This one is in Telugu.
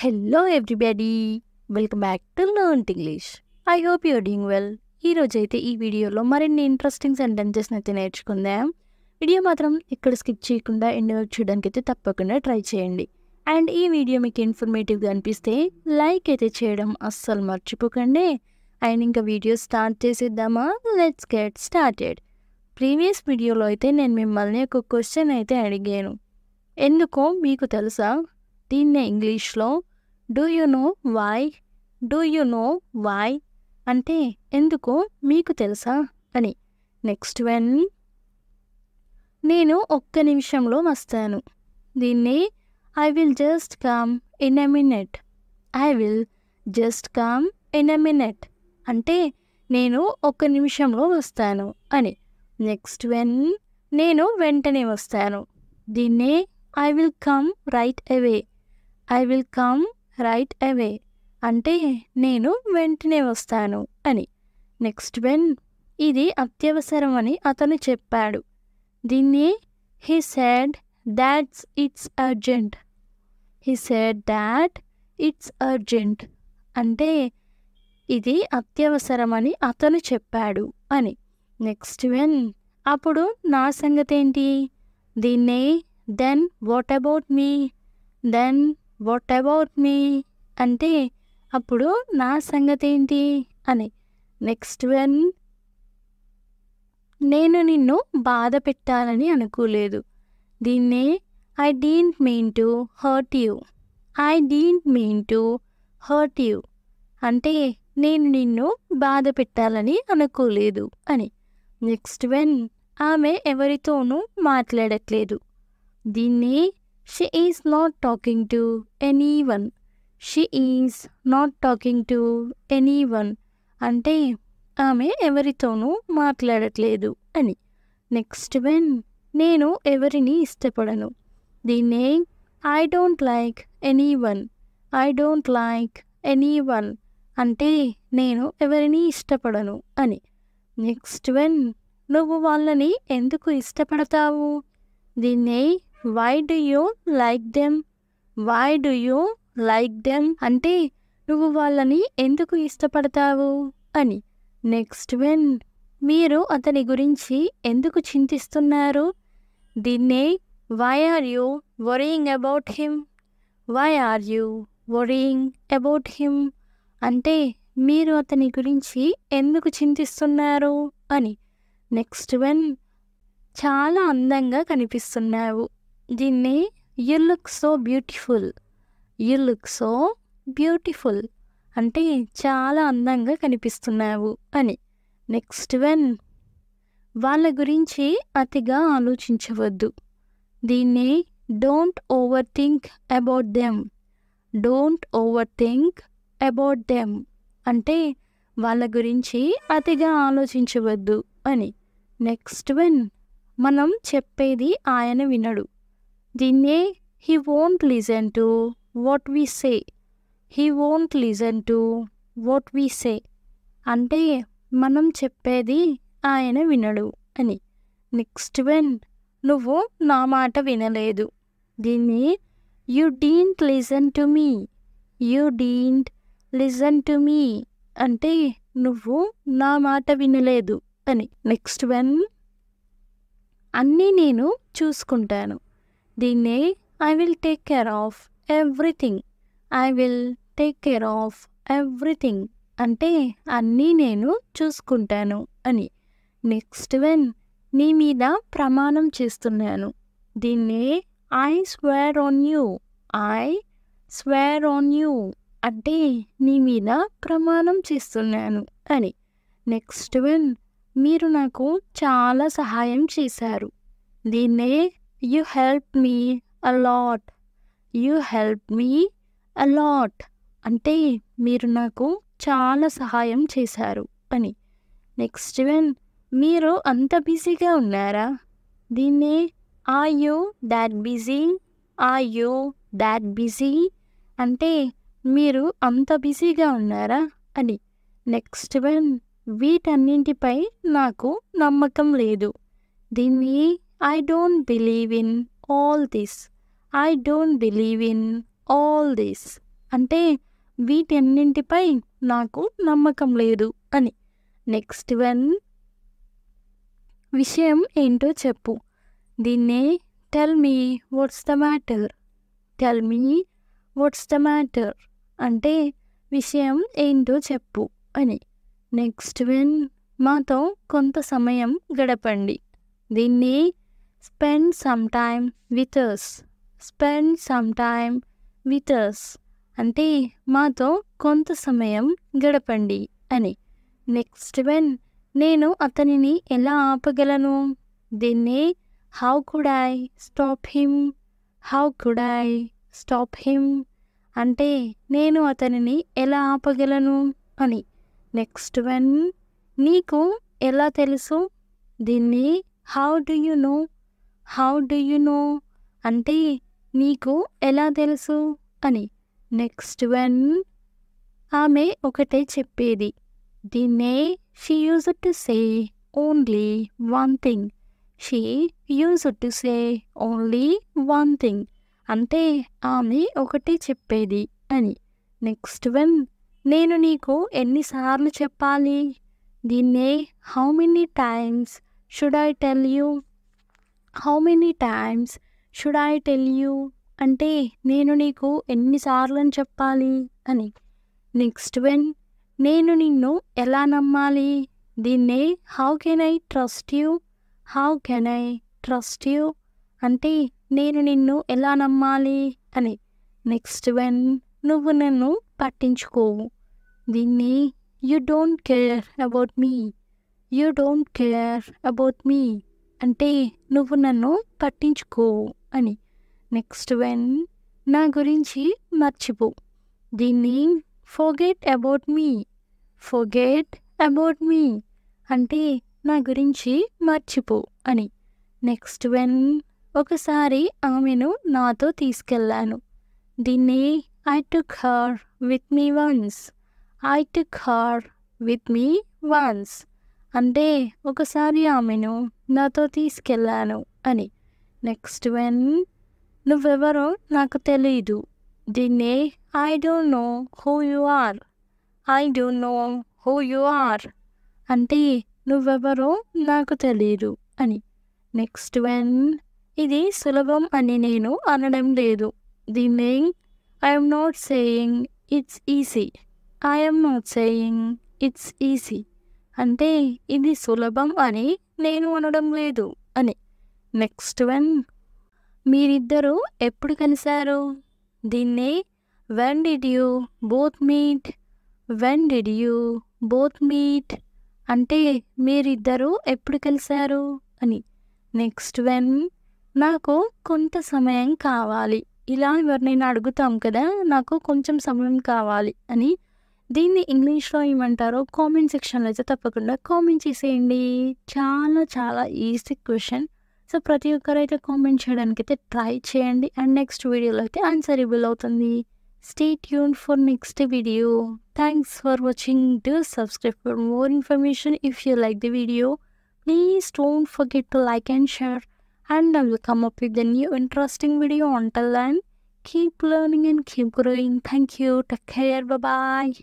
Hello everybody, welcome back to learn English. I hope you're doing well. ఈరోజైతే ఈ వీడియోలో మరిన్ని ఇంట్రెస్టింగ్ సెంటెన్సెస్ని అయితే నేర్చుకుందాం. వీడియో మాత్రం ఇక్కడ స్కిప్ చేయకుండా ఎండ్ వరకు చూడడానికి అయితే తప్పకుండా ట్రై చేయండి. అండ్ ఈ వీడియో మీకు ఇన్ఫర్మేటివ్గా అనిపిస్తే లైక్ అయితే చేయడం అస్సలు మర్చిపోకండి. అండ్ ఇంకా వీడియో స్టార్ట్ చేసేద్దామా? Let's get started. ప్రీవియస్ వీడియోలో అయితే నేను మిమ్మల్ని ఒక క్వశ్చన్ అయితే అడిగాను. ఎందుకో మీకు తెలుసా? దీన్నే ఇంగ్లీష్లో do you know why, do you know why అంటే ఎందుకో మీకు తెలుసా అని. నెక్స్ట్ వన్, నేను ఒక్క నిమిషంలో వస్తాను. దీన్ని I will just come in a minute, I will just come in a minute అంటే నేను ఒక్క నిమిషంలో వస్తాను అని. నెక్స్ట్ వన్, నేను వెంటనే వస్తాను. దీన్నే I will come right away, I will come right away అంటే నేను వెంటనే వస్తాను అని. నెక్స్ట్ వన్, ఇది అత్యవసరం అని అతను చెప్పాడు. దీన్ని he said that's it's urgent, he said that it's urgent అంటే ఇది అత్యవసరం అని అతను చెప్పాడు అని. నెక్స్ట్ వన్, అప్పుడు నా సంగతి ఏంటి? దీన్నే then what about me, then what about me అంటే అప్పుడు నా సంగతి ఏంటి అని. నెక్స్ట్ వన్, నేను నిన్ను బాధ పెట్టాలని అనుకోలేదు. దీన్నే I didn't mean to hurt you, I didn't mean to hurt you అంటే నేను నిన్ను బాధ పెట్టాలని అనుకోలేదు అని. నెక్స్ట్ వన్, ఆమె ఎవరితోనూ మాట్లాడట్లేదు. దీన్ని she is not talking to anyone, she is not talking to anyone అంటే ఆమె ఎవరితోనూ మాట్లాడట్లేదు అని. నెక్స్ట్ వన్, నేను ఎవరిని ఇష్టపడను. దీన్నే I don't like anyone, I don't like anyone అంటే నేను ఎవరిని ఇష్టపడను అని. నెక్స్ట్ వన్, నువ్వు వాళ్ళని ఎందుకు ఇష్టపడతావు? దీన్నే why do you like them, why do you like them అంటే నువ్వు వాళ్ళని ఎందుకు ఇష్టపడతావు అని. నెక్స్ట్ వన్, మీరు అతని గురించి ఎందుకు చింతిస్తున్నారు? దీన్నే why are you worrying about him, why are you worrying about him అంటే మీరు అతని గురించి ఎందుకు చింతిస్తున్నారు అని. నెక్స్ట్ వన్, చాలా అందంగా కనిపిస్తున్నావు. దీన్ని you look so beautiful, you look so beautiful అంటే చాలా అందంగా కనిపిస్తున్నావు అని. నెక్స్ట్ వన్, వాళ్ళ గురించి అతిగా ఆలోచించవద్దు. దీన్ని don't over think about them, don't over think about them అంటే వాళ్ళ గురించి అతిగా ఆలోచించవద్దు అని. నెక్స్ట్ వన్, మనం చెప్పేది ఆయన వినడు. దీన్నే he won't listen to what we say, he won't listen to what we say అంటే మనం చెప్పేది ఆయన వినడు అని. నెక్స్ట్ వన్, నువ్వు నా మాట వినలేదు. దీన్ని you don't listen to me, you don't listen to me అంటే నువ్వు నా మాట వినలేదు అని. నెక్స్ట్ వన్, అన్నీ నేను చూసుకుంటాను. దీన్నే I will take care of everything, I will take care of everything అంటే అన్నీ నేను చూసుకుంటాను అని. నెక్స్ట్ వన్, నీ మీద ప్రమాణం చేస్తున్నాను. దీన్నే I swear on you, I swear on you అంటే నీ మీద ప్రమాణం చేస్తున్నాను అని. నెక్స్ట్ వన్, మీరు నాకు చాలా సహాయం చేశారు. దీన్నే you help me a lot, you help me a lot అంటే మీరు నాకు చాలా సహాయం చేశారు అని. నెక్స్ట్ వన్, మీరు అంత బిజీగా ఉన్నారా? దీన్నే are you that busy, are you that busy అంటే మీరు అంత బిజీగా ఉన్నారా అని. నెక్స్ట్ వన్, వీటన్నింటిపై నాకు నమ్మకం లేదు. దీన్ని I don't believe in all this, I don't believe in all this అంటే వీటన్నింటిపై నాకు నమ్మకం లేదు అని. నెక్స్ట్ వన్, విషయం ఏంటో చెప్పు. దీన్నే tell me what's the matter. Tell me what's the matter అంటే విషయం ఏంటో చెప్పు అని. నెక్స్ట్ వన్, మాతో కొంత సమయం గడపండి. దీన్ని spend some time with us. Spend some time with us అంటే మాతో కొంత సమయం గడపండి అని. నెక్స్ట్ వన్, నేను అతనిని ఎలా ఆపగలను. దీన్ని how could I stop him. How could I stop him అంటే నేను అతనిని ఎలా ఆపగలను అని. నెక్స్ట్ వన్, నీకు ఎలా తెలుసు. దీన్ని how do you know. How do you know అంటే నీకు ఎలా తెలుసు అని. నెక్స్ట్ వన్, ఆమె ఒకటే చెప్పేది. దీన్నే she used to say only one thing. She used to say only one thing అంటే ఆమె ఒకటే చెప్పేది అని. నెక్స్ట్ వన్, నేను నీకు ఎన్నిసార్లు చెప్పాలి. దీన్నే how many times should I tell you. How many times should I tell you అంటే నేను నీకు ఎన్నిసార్లు అని చెప్పాలి అని. నెక్స్ట్ వన్, నేను నిన్ను ఎలా నమ్మాలి. దీన్నే how can I trust you. How can I trust you అంటే నేను నిన్ను ఎలా నమ్మాలి అని. నెక్స్ట్ వన్, నువ్వు నన్ను పట్టించుకోవు. దీన్ని you don't care about me. You don't care about me అంటే నువ్వు నన్ను పట్టించుకోవు అని. నెక్స్ట్ వన్, నా గురించి మర్చిపో. దీన్ని forget about me. Forget about me అంటే నా గురించి మర్చిపో అని. నెక్స్ట్ వన్, ఒకసారి ఆమెను నాతో తీసుకెళ్ళాను. దీన్ని I took her with me once. I took her with me once అంటే ఒకసారి ఆమెను నాతో తీసుకెళ్ళాను అని. నెక్స్ట్ వన్, నువ్వెవరో నాకు తెలీదు. దీన్నే I don't know who you are. I don't know who you are అంటే నువ్వెవరో నాకు తెలీదు అని. నెక్స్ట్ వన్, ఇది సులభం అని నేను అనడం లేదు. దీన్ని I'm not saying it's easy. I'm not saying it's easy అంటే ఇది సులభం అని నేను అనడం లేదు అని. నెక్స్ట్ వన్, మీరిద్దరూ ఎప్పుడు కలిశారు. దీన్ని when did you both meet. When did you both meet అంటే మీరిద్దరూ ఎప్పుడు కలిశారు అని. నెక్స్ట్ వన్, నాకు కొంత సమయం కావాలి. ఇలా ఎవరినైనా అడుగుతాం కదా, నాకు కొంచెం సమయం కావాలి అని. దీన్ని ఇంగ్లీష్లో ఏమంటారో కామెంట్ సెక్షన్లో అయితే తప్పకుండా కామెంట్ చేసేయండి. చాలా చాలా ఈజీ క్వశ్చన్. సో ప్రతి ఒక్కరైతే కామెంట్ చేయడానికి అయితే ట్రై చేయండి. అండ్ నెక్స్ట్ వీడియోలో అయితే ఆన్సరబుల్ అవుతుంది. Stay tune for next video. Thanks for watching. Do subscribe for more information. If you like the video, please don't forget to like and share, and I will come up with a new interesting video. Until then, keep learning and keep growing. Thank you. Take care. Bye bye.